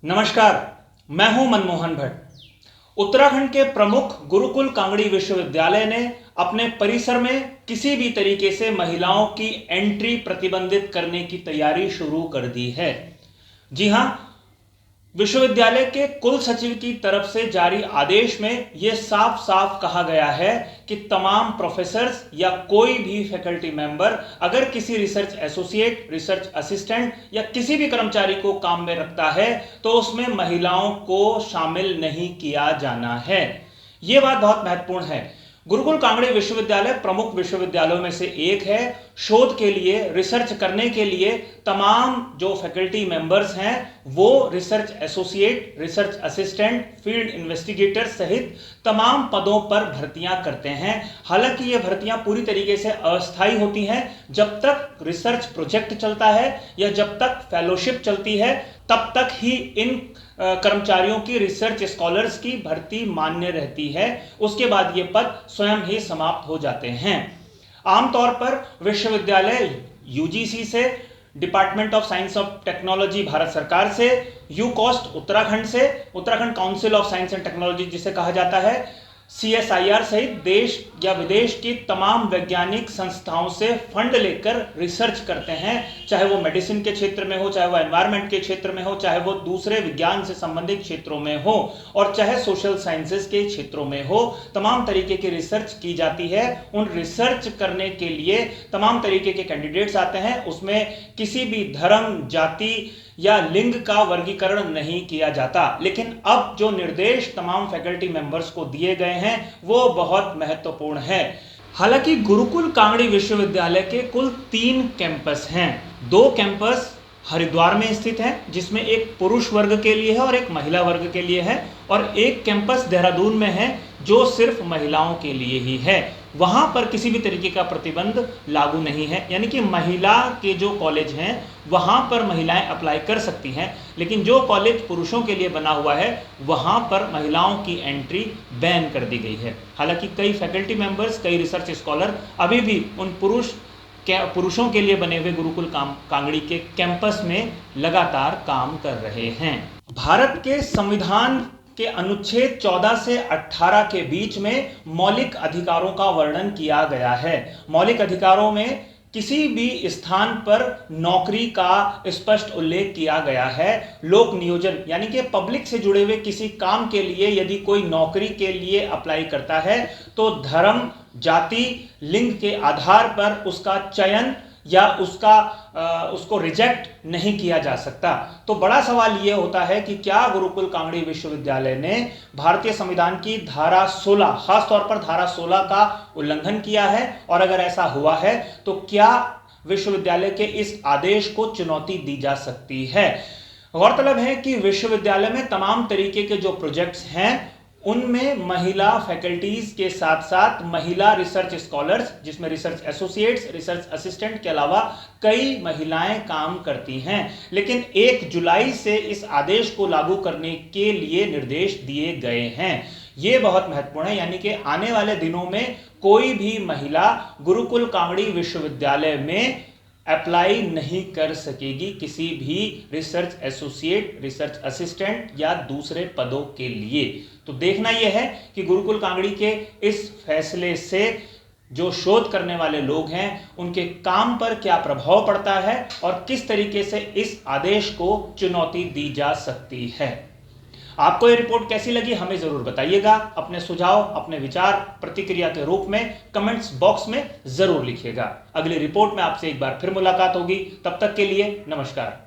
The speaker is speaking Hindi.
नमस्कार, मैं हूं मनमोहन भट्ट। उत्तराखंड के प्रमुख गुरुकुल कांगड़ी विश्वविद्यालय ने अपने परिसर में किसी भी तरीके से महिलाओं की एंट्री प्रतिबंधित करने की तैयारी शुरू कर दी है। जी हां, विश्वविद्यालय के कुल सचिव की तरफ से जारी आदेश में यह साफ साफ कहा गया है कि तमाम प्रोफेसर्स या कोई भी फैकल्टी मेंबर अगर किसी रिसर्च एसोसिएट, रिसर्च असिस्टेंट या किसी भी कर्मचारी को काम में रखता है तो उसमें महिलाओं को शामिल नहीं किया जाना है। यह बात बहुत महत्वपूर्ण है। गुरुकुल कांगड़ी विश्वविद्यालय प्रमुख विश्वविद्यालयों में से एक है। शोध के लिए, रिसर्च करने के लिए तमाम जो फैकल्टी मेंबर्स हैं वो research associate, research assistant, field investigator सहित तमाम पदों पर भर्तियां करते हैं। हालांकि ये भर्तियां पूरी तरीके से अस्थायी होती हैं। जब तक रिसर्च प्रोजेक्ट चलता है या जब तक फेलोशिप चलती है तब तक ही इन कर्मचारियों की, रिसर्च स्कॉलर्स की भर्ती मान्य रहती है। उसके बाद ये पद स्वयं ही समाप्त हो जाते हैं। आमतौर पर विश्वविद्यालय यूजीसी से, department of science of technology Bharat सरकार से, यूकॉस्ट उत्तराखंड से, Uttarakhand council of science and technology जिसे कहा जाता है, सीएसआईआर सहित देश या विदेश की तमाम वैज्ञानिक संस्थाओं से फंड लेकर रिसर्च करते हैं। चाहे वो मेडिसिन के क्षेत्र में हो, चाहे वो एनवायरनमेंट के क्षेत्र में हो, चाहे वो दूसरे विज्ञान से संबंधित क्षेत्रों में हो और चाहे सोशल साइंसेस के क्षेत्रों में हो, तमाम तरीके की रिसर्च की जाती है। उन रिसर्च करने के लिए तमाम तरीके के कैंडिडेट्स आते हैं। उसमें किसी भी धर्म, जाति या लिंग का वर्गीकरण नहीं किया जाता। लेकिन अब जो निर्देश तमाम फैकल्टी मेंबर्स को दिए गए हैं वो बहुत महत्वपूर्ण है। हालांकि गुरुकुल कांगड़ी विश्वविद्यालय के कुल 3 कैंपस हैं। 2 कैंपस हरिद्वार में स्थित है जिसमें एक पुरुष वर्ग के लिए है और एक महिला वर्ग के लिए है, और एक कैंपस देहरादून में है जो सिर्फ महिलाओं के लिए ही है। वहां पर किसी भी तरीके का प्रतिबंध लागू नहीं है, यानी कि महिला के जो कॉलेज हैं वहां पर महिलाएं अप्लाई कर सकती हैं, लेकिन जो कॉलेज पुरुषों के लिए बना हुआ है वहां पर महिलाओं की एंट्री बैन कर दी गई है। हालांकि कई फैकल्टी मेंबर्स, कई रिसर्च स्कॉलर अभी भी उन पुरुषों के लिए बने हुए गुरुकुल कांगड़ी के कैंपस में लगातार काम कर रहे हैं। भारत के संविधान के अनुच्छेद 14 से 18 के बीच में मौलिक अधिकारों का वर्णन किया गया है। मौलिक अधिकारों में किसी भी स्थान पर नौकरी का स्पष्ट उल्लेख किया गया है। लोक नियोजन यानी कि पब्लिक से जुड़े हुए किसी काम के लिए यदि कोई नौकरी के लिए अप्लाई करता है तो धर्म, जाति, लिंग के आधार पर उसका चयन या उसको रिजेक्ट नहीं किया जा सकता। तो बड़ा सवाल यह होता है कि क्या गुरुकुल कांगड़ी विश्वविद्यालय ने भारतीय संविधान की धारा 16, खासतौर पर धारा 16 का उल्लंघन किया है, और अगर ऐसा हुआ है तो क्या विश्वविद्यालय के इस आदेश को चुनौती दी जा सकती है। गौरतलब है कि विश्वविद्यालय में तमाम तरीके के जो प्रोजेक्ट्स हैं उनमें महिला फैकल्टीज के साथ साथ महिला रिसर्च स्कॉलर्स, जिसमें रिसर्च एसोसिएट्स, रिसर्च असिस्टेंट के अलावा कई महिलाएं काम करती हैं। लेकिन 1 जुलाई से इस आदेश को लागू करने के लिए निर्देश दिए गए हैं। यह बहुत महत्वपूर्ण है, यानी कि आने वाले दिनों में कोई भी महिला गुरुकुल कांगड़ी विश्वविद्यालय में अप्लाई नहीं कर सकेगी किसी भी रिसर्च एसोसिएट, रिसर्च असिस्टेंट या दूसरे पदों के लिए। तो देखना यह है कि गुरुकुल कांगड़ी के इस फैसले से जो शोध करने वाले लोग हैं उनके काम पर क्या प्रभाव पड़ता है और किस तरीके से इस आदेश को चुनौती दी जा सकती है। आपको ये रिपोर्ट कैसी लगी हमें जरूर बताइएगा। अपने सुझाव, अपने विचार प्रतिक्रिया के रूप में कमेंट्स बॉक्स में जरूर लिखिएगा। अगली रिपोर्ट में आपसे एक बार फिर मुलाकात होगी। तब तक के लिए नमस्कार।